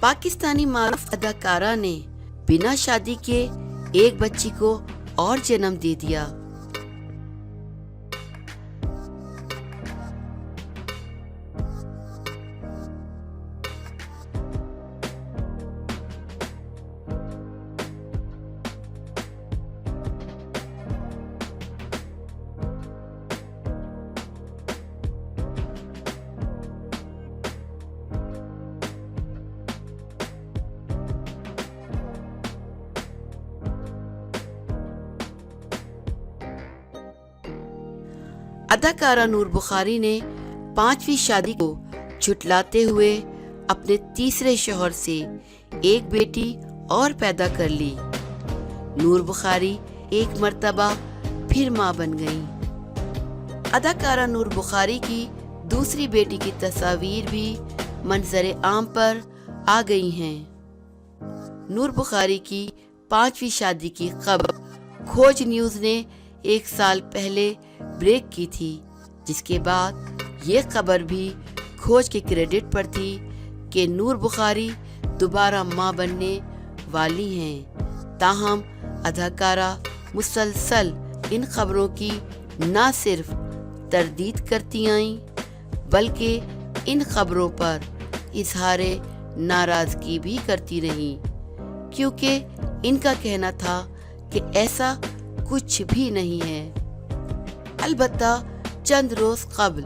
पाकिस्तानी मारूफ अदाकारा ने बिना शादी के एक बच्ची को और जन्म दे दिया। अदाकारा नूर बुखारी ने 5वीं शादी को झुटलाते हुए अपने तीसरे शौहर से एक बेटी और पैदा कर ली। नूर बुखारी एक मर्तबा फिर मां बन गईं। अदाकारा नूर बुखारी की दूसरी बेटी की तस्वीर भी मंजर आम पर आ गई हैं। नूर बुखारी की 5वीं शादी की खबर खोज न्यूज़ ने 1 साल पहले ब्रेक की थी, जिसके बाद ये खबर भी खोज के क्रेडिट पर थी कि नूर बुखारी दोबारा मां बनने वाली हैं। ताहम अदाकारा मुसलसल इन खबरों की न सिर्फ तरदीद करती आईं, बल्कि इन खबरों पर इजहार नाराज़गी भी करती रहीं, क्योंकि इनका कहना था कि ऐसा कुछ भी नहीं है। अलबत्ता चंद रोज़ कबल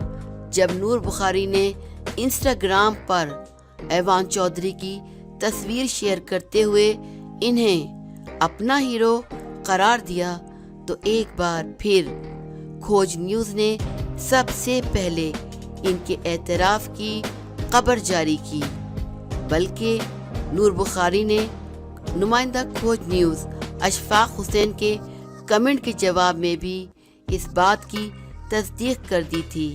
जब नूर बुखारी ने इंस्टाग्राम पर ऐवान चौधरी की तस्वीर शेयर करते हुए इन्हें अपना हीरो करार दिया, तो एक बार फिर खोज न्यूज़ ने सबसे पहले इनके एतराफ़ की खबर जारी की। बल्कि नूर बुखारी ने नुमाइंदा खोज न्यूज़ अशफाक हुसैन के कमेंट के जवाब में भी इस बात की तस्दीक कर दी थी।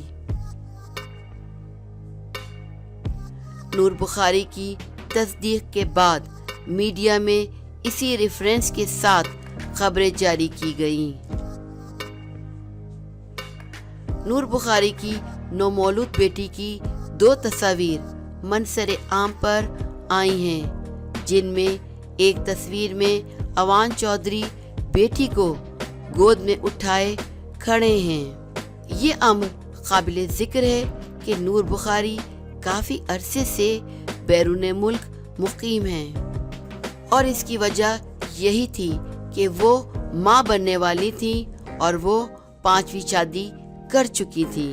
नूर बुखारी की तस्दीक के बाद मीडिया में इसी रेफरेंस के साथ खबरें जारी की गईं। नूर बुखारी की नौमौलूद बेटी की 2 तस्वीर मंजर आम पर आई हैं, जिनमें एक तस्वीर में ऐवान चौधरी बेटी को गोद में उठाए खड़े हैं। ये अमर काबिल ज़िक्र है कि नूर बुखारी काफ़ी अरसे से बैरून मुल्क मुकीम हैं और इसकी वजह यही थी कि वो माँ बनने वाली थी और वो 5वीं शादी कर चुकी थी।